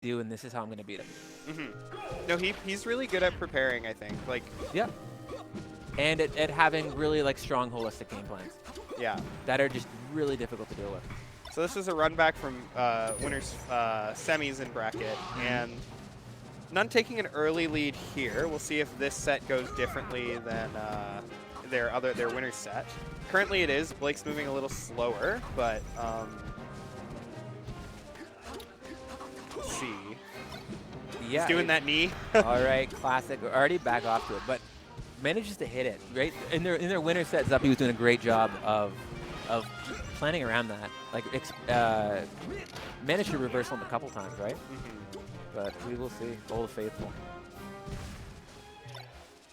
do, and this is how I'm going to beat him. No, he's really good at preparing, I think. Like, Yeah. And at having really like strong holistic game plans. Yeah. That are just really difficult to deal with. So this is a run back from winners semis in bracket, and n0ne taking an early lead here. We'll see if this set goes differently than their winner's set. Currently it is. Blake's moving a little slower, but let's see. Yeah, He's doing that knee. All right, classic. Already back off to it, but manages to hit it. Right in their winner set, Zuppy was doing a great job of planning around that. Like managed to reversal him a couple times, right? But we will see. Old faithful.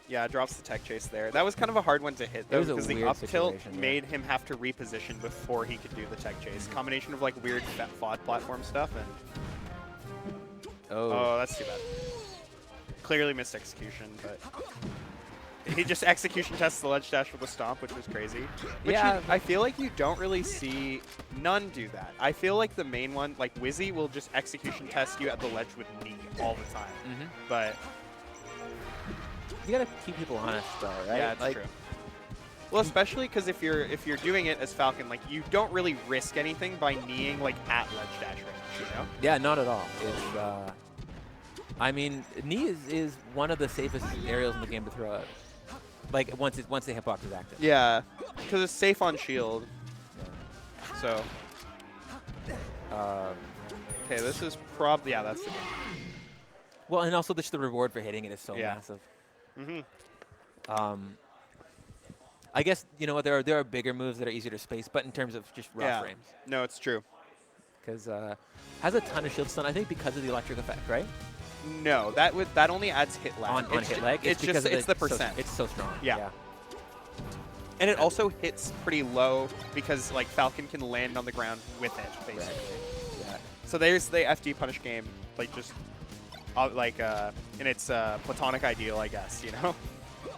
Yeah, drops the tech chase there. That was kind of a hard one to hit, though, because the up tilt made him have to reposition before he could do the tech chase. Combination of, like, weird FOD platform stuff, and... Oh, that's too bad. Clearly missed execution, but... He just execution tests the ledge dash with a stomp, which was crazy. Yeah. I feel like you don't really see n0ne do that. I feel like the main one, like Wizzy, will just execution test you at the ledge with knee all the time. But... You gotta keep people honest, though, right? Yeah, that's true. Well, especially because if you're doing it as Falcon, like you don't really risk anything by kneeing like at ledge dash range, you know? Yeah, not at all. It's I mean, knee is one of the safest aerials in the game to throw out. Like once the hitbox is active. Yeah, because it's safe on shield. So. Okay, this is probably that's the game. Well, and also just the reward for hitting it is so massive. I guess, you know what, there are bigger moves that are easier to space, but in terms of just raw frames. No, it's true. Because has a ton of shield stun, I think, because of the electric effect, right? No, that only adds hit lag. On hit lag? It's just the percent. It's so strong. Yeah. And it also hits pretty low because like Falcon can land on the ground with it, basically. Right. Yeah. So there's the FD punish game, like just in its platonic ideal, I guess, you know?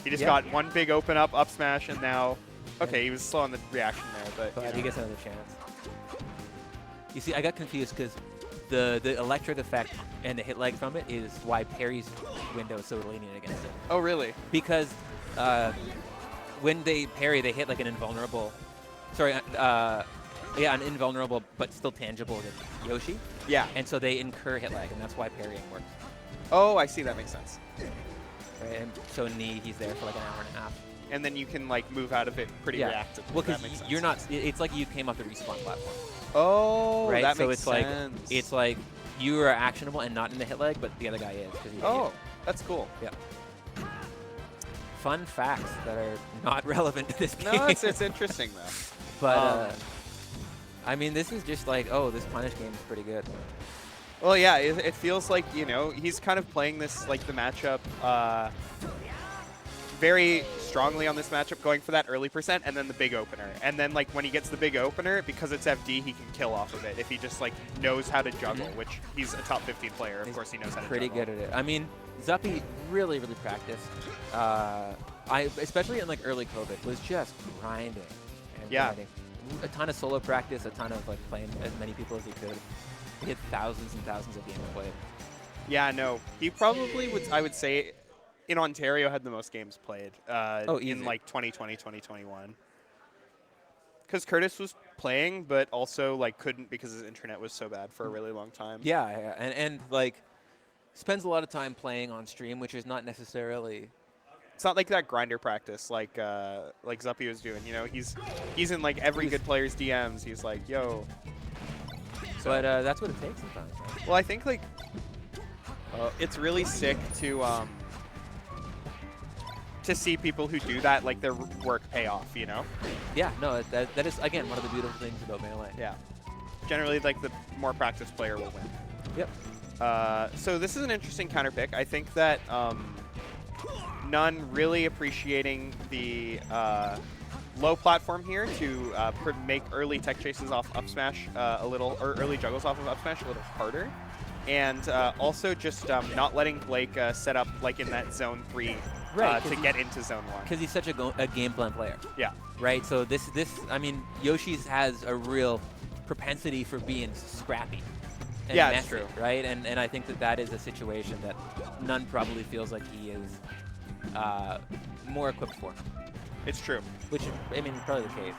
He just got one big open up smash, and now, okay, he was slow on the reaction there, but he gets another chance. You see, I got confused because the electric effect and the hit lag from it is why parry's window is so lenient against it. Oh, really? Because when they parry, they hit like an invulnerable, an invulnerable but still tangible Yoshi. Yeah. And so they incur hit lag, and that's why parrying works. Oh, I see. That makes sense. Right, and so knee, he's there for like an hour and a half. And then you can like move out of it pretty reactively. Well, because you're not. It's like you came off the respawn platform. Oh, right. That so makes sense. It's like you are actionable and not in the hit lag, but the other guy is. Oh, that's cool. Yeah. Fun facts that are not relevant to this game. No, it's interesting though. But I mean, this is just like, oh, this punish game is pretty good. Well, yeah, it feels like, you know, he's kind of playing this, like, the matchup very strongly on this matchup, going for that early percent and then the big opener. And then, like, when he gets the big opener, because it's FD, he can kill off of it if he just, like, knows how to juggle, which he's a top 15 player. Of course he knows how to juggle. Pretty good at it. I mean, Zuppy really, really practiced. Especially in, like, early COVID, was just grinding and grinding. A ton of solo practice, a ton of, like, playing as many people as he could. He had thousands and thousands of games played. Yeah, no. He probably would, I would say, in Ontario had the most games played in like 2020, 2021. Because Curtis was playing, but also like couldn't because his internet was so bad for a really long time. Yeah, and like spends a lot of time playing on stream, which is not necessarily. It's not like that grinder practice like Zuppy was doing. You know, he's in like every good player's DMs. He's like, yo. So, but that's what it takes sometimes. Right? Well, I think like it's really sick to see people who do that, like their work pay off, you know? Yeah, no, that is again one of the beautiful things about Melee. Yeah, generally like the more practiced player will win. Yep. So this is an interesting counter pick. I think that n0ne really appreciating the low platform here to make early tech chases off up smash or early juggles off of up smash a little harder, and also just not letting Blake set up like in that zone 3 to get into zone 1. Because he's such a game plan player. Yeah. Right. So I mean, Yoshi's has a real propensity for being scrappy. and yeah, mess it's true. it, right? And I think that is a situation that n0ne probably feels like he is more equipped for. It's true. Which, I mean, is probably the case.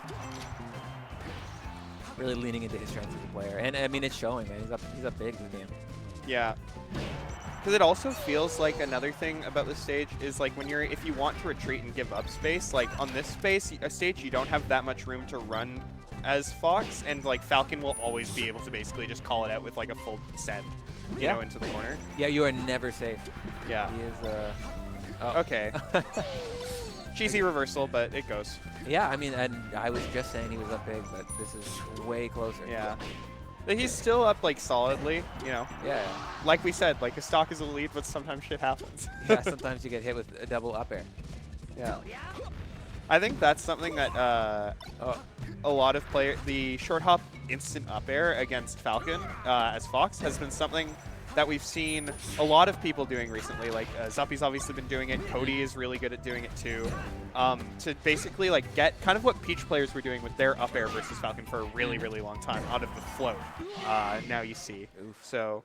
Really leaning into his strengths as a player. And, I mean, it's showing, man. He's up big in the game. Yeah. Because it also feels like another thing about this stage is like if you want to retreat and give up space, like on this stage, you don't have that much room to run as Fox, and like Falcon will always be able to basically just call it out with like a full set, you know, into the corner. Yeah, you are never safe. Yeah. He is, oh. Okay. Cheesy reversal, but it goes. Yeah, I mean, and I was just saying he was up big, but this is way closer. Yeah. But he's still up, like, solidly, you know. Yeah. Like we said, like, a stock is a lead, but sometimes shit happens. Yeah, sometimes you get hit with a double up air. Yeah. I think that's something that a lot of the short hop instant up air against Falcon as Fox has been something that we've seen a lot of people doing recently. Like Zuppy's obviously been doing it. Cody is really good at doing it too. To basically like get kind of what Peach players were doing with their up air versus Falcon for a really, really long time out of the float. Now you see. Oof. So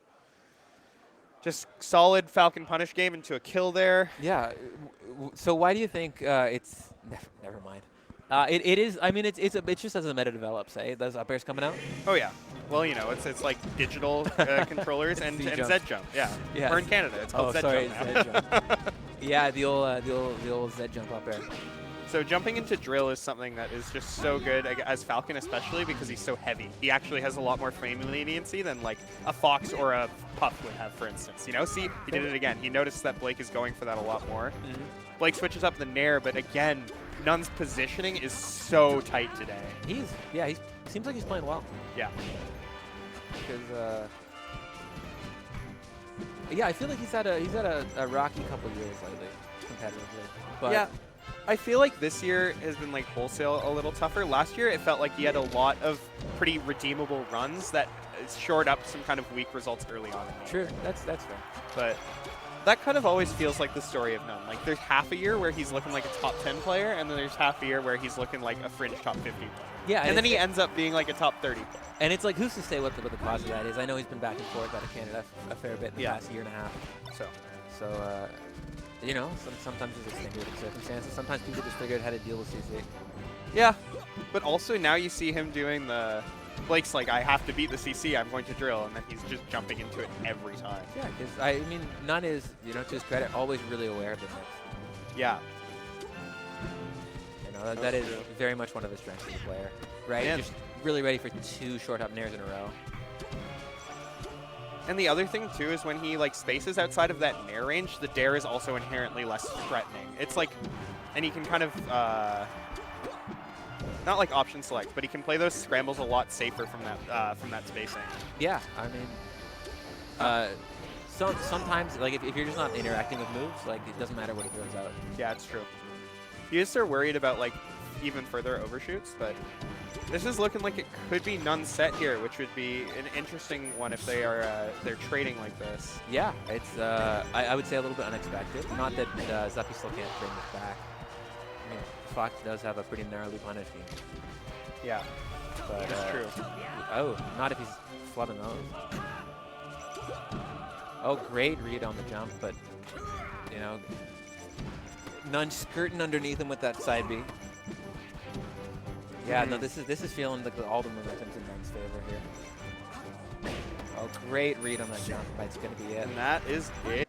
just solid Falcon punish game into a kill there. Yeah. So why do you think it's never mind? It is. I mean, it's just as the meta develops, eh? Those up airs coming out. Oh yeah. Well, you know, it's like digital controllers and Z jump. Yeah. Or in Canada, it's called Z jump. Yeah, the old Z jump up air. So jumping into drill is something that is just so good as Falcon, especially because he's so heavy. He actually has a lot more frame leniency than like a Fox or a Puff would have, for instance. You know, see, he did it again. He noticed that Blake is going for that a lot more. Blake switches up the nair, but again, n0ne's positioning is so tight today. He seems like he's playing well. Yeah. Because yeah, I feel like he's had a rocky couple years lately, competitively. But yeah, I feel like this year has been like wholesale a little tougher. Last year, it felt like he had a lot of pretty redeemable runs that shored up some kind of weak results early on. True, that's fair. But that kind of always feels like the story of n0ne. Like there's half a year where he's looking like a top 10 player, and then there's half a year where he's looking like a fringe top 50 player. Yeah, and then he ends up being like a top 30 player. And it's like, who's to say what the cause of that is? I know he's been back and forth out of Canada a fair bit in the past year and a half. So you know, sometimes there's extenuating circumstances. Sometimes people just figured out how to deal with CC. Yeah, but also now you see him doing Blake's like, I have to beat the CC, I'm going to drill, and then he's just jumping into it every time. Yeah, because I mean, n0ne is, you know, to his credit, always really aware of the mix. Yeah. You know, that is very much one of the strengths of the player, right? Yeah. Just really ready for 2 short hop nairs in a row. And the other thing too is when he like spaces outside of that nair range, the dare is also inherently less threatening. It's like, and he can kind of not like option select, but he can play those scrambles a lot safer from that spacing. Yeah, I mean, sometimes like if you're just not interacting with moves, like it doesn't matter what he throws out. Yeah, it's true. You just are worried about like even further overshoots, but this is looking like it could be n0ne set here, which would be an interesting one if they're trading like this. Yeah, it's I would say a little bit unexpected. Not that Zuppy still can't bring this back. I mean, Fox does have a pretty narrowly punished game. Yeah, but that's true. Oh, not if he's flubbing those. Oh, great read on the jump, but you know, n0ne skirting underneath him with that side B. Yeah, no, this is feeling like all the momentum's in n0ne's favor here. Oh, great read on that jump. That's going to be it. And that is it.